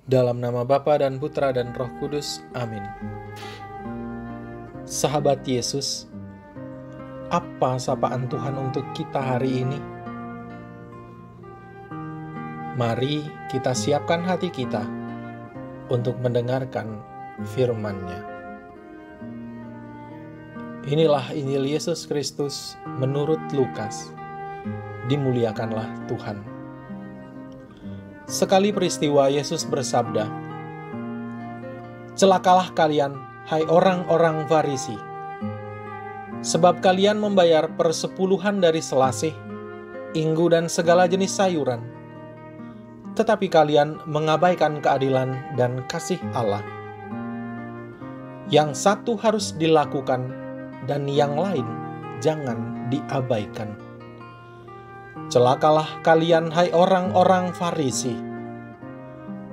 Dalam nama Bapa dan Putra dan Roh Kudus. Amin. Sahabat Yesus, apa sapaan Tuhan untuk kita hari ini? Mari kita siapkan hati kita untuk mendengarkan firman-Nya. Inilah Injil Yesus Kristus menurut Lukas. Dimuliakanlah Tuhan. Sekali peristiwa Yesus bersabda, "Celakalah kalian, hai orang-orang Farisi, sebab kalian membayar persepuluhan dari selasih, inggu dan segala jenis sayuran, tetapi kalian mengabaikan keadilan dan kasih Allah. Yang satu harus dilakukan dan yang lain jangan diabaikan. Celakalah kalian, hai orang-orang Farisi,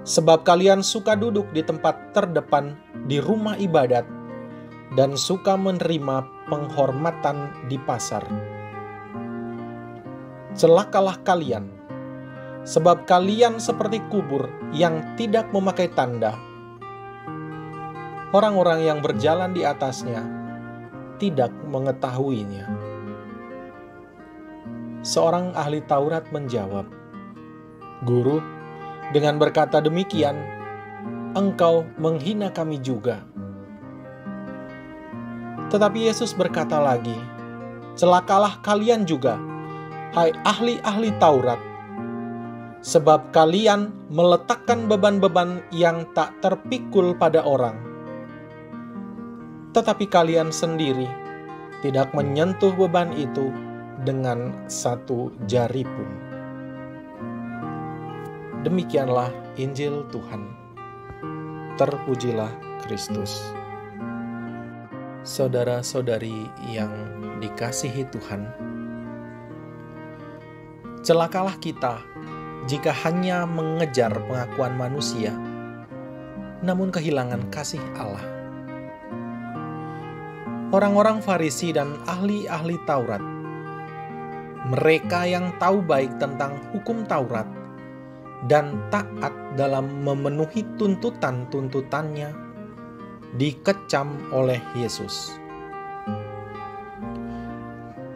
sebab kalian suka duduk di tempat terdepan di rumah ibadat dan suka menerima penghormatan di pasar. Celakalah kalian, sebab kalian seperti kubur yang tidak memakai tanda. Orang-orang yang berjalan di atasnya tidak mengetahuinya." Seorang ahli Taurat menjawab, "Guru, dengan berkata demikian, engkau menghina kami juga." Tetapi Yesus berkata lagi, "Celakalah kalian juga, hai ahli-ahli Taurat, sebab kalian meletakkan beban-beban yang tak terpikul pada orang, tetapi kalian sendiri tidak menyentuh beban itu dengan satu jari pun." Demikianlah Injil Tuhan. Terpujilah Kristus. Saudara-saudari yang dikasihi Tuhan, celakalah kita jika hanya mengejar pengakuan manusia, namun kehilangan kasih Allah. Orang-orang Farisi dan ahli-ahli Taurat, mereka yang tahu baik tentang hukum Taurat dan taat dalam memenuhi tuntutan-tuntutannya, dikecam oleh Yesus.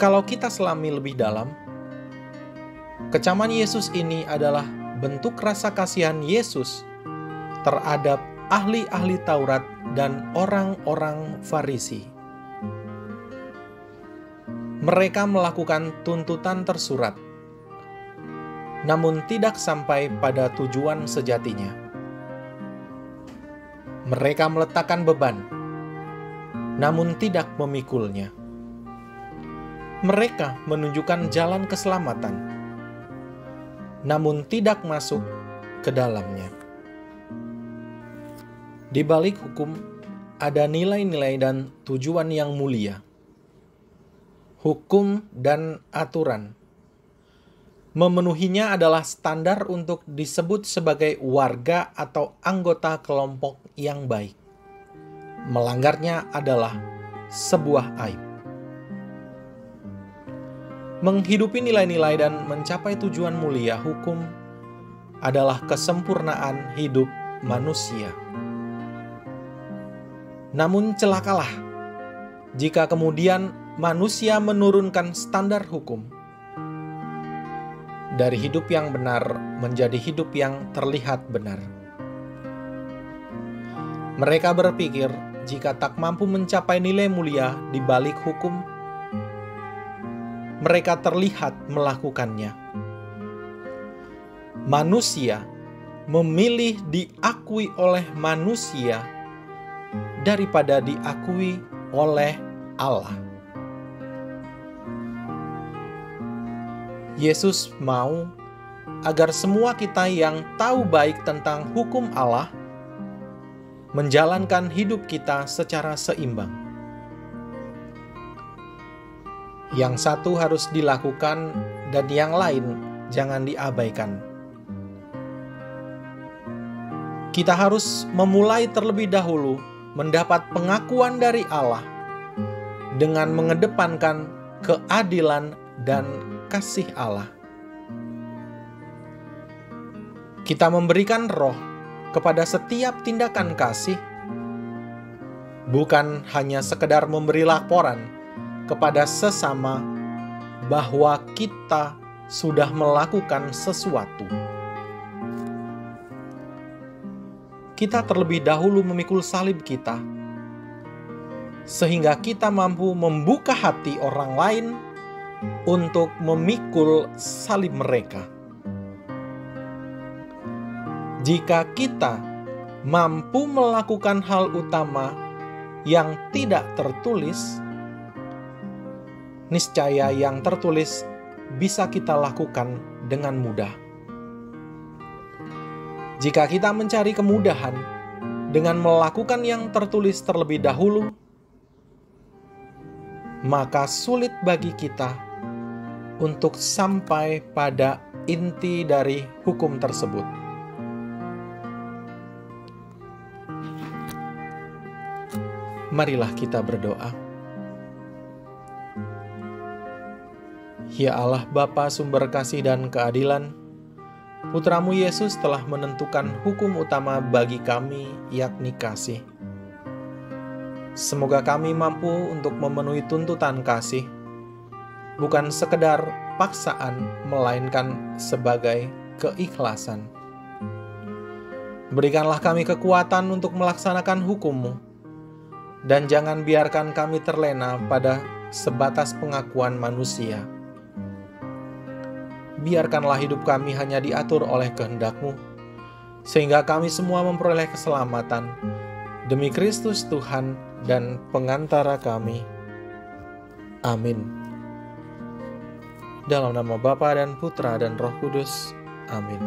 Kalau kita selami lebih dalam, kecaman Yesus ini adalah bentuk rasa kasihan Yesus terhadap ahli-ahli Taurat dan orang-orang Farisi. Mereka melakukan tuntutan tersurat, namun tidak sampai pada tujuan sejatinya. Mereka meletakkan beban, namun tidak memikulnya. Mereka menunjukkan jalan keselamatan, namun tidak masuk ke dalamnya. Di balik hukum ada nilai-nilai dan tujuan yang mulia. Hukum dan aturan, memenuhinya adalah standar untuk disebut sebagai warga atau anggota kelompok yang baik. Melanggarnya adalah sebuah aib. Menghidupi nilai-nilai dan mencapai tujuan mulia hukum adalah kesempurnaan hidup manusia. Namun celakalah jika kemudian manusia menurunkan standar hukum dari hidup yang benar menjadi hidup yang terlihat benar. Mereka berpikir jika tak mampu mencapai nilai mulia di balik hukum, mereka terlihat melakukannya. Manusia memilih diakui oleh manusia daripada diakui oleh Allah. Yesus mau agar semua kita yang tahu baik tentang hukum Allah menjalankan hidup kita secara seimbang. Yang satu harus dilakukan dan yang lain jangan diabaikan. Kita harus memulai terlebih dahulu mendapat pengakuan dari Allah dengan mengedepankan keadilan dan kasih Allah. Kita memberikan roh kepada setiap tindakan kasih, bukan hanya sekedar memberi laporan kepada sesama bahwa kita sudah melakukan sesuatu. Kita terlebih dahulu memikul salib kita, sehingga kita mampu membuka hati orang lain untuk memikul salib mereka. Jika kita mampu melakukan hal utama yang tidak tertulis, niscaya yang tertulis bisa kita lakukan dengan mudah. Jika kita mencari kemudahan dengan melakukan yang tertulis terlebih dahulu, maka sulit bagi kita untuk sampai pada inti dari hukum tersebut. Marilah kita berdoa. Ya Allah Bapa sumber kasih dan keadilan, Putramu Yesus telah menentukan hukum utama bagi kami, yakni kasih. Semoga kami mampu untuk memenuhi tuntutan kasih, bukan sekedar paksaan, melainkan sebagai keikhlasan. Berikanlah kami kekuatan untuk melaksanakan hukum-Mu, dan jangan biarkan kami terlena pada sebatas pengakuan manusia. Biarkanlah hidup kami hanya diatur oleh kehendak-Mu, sehingga kami semua memperoleh keselamatan demi Kristus Tuhan dan pengantara kami. Amin. Dalam nama Bapa dan Putra dan Roh Kudus. Amin.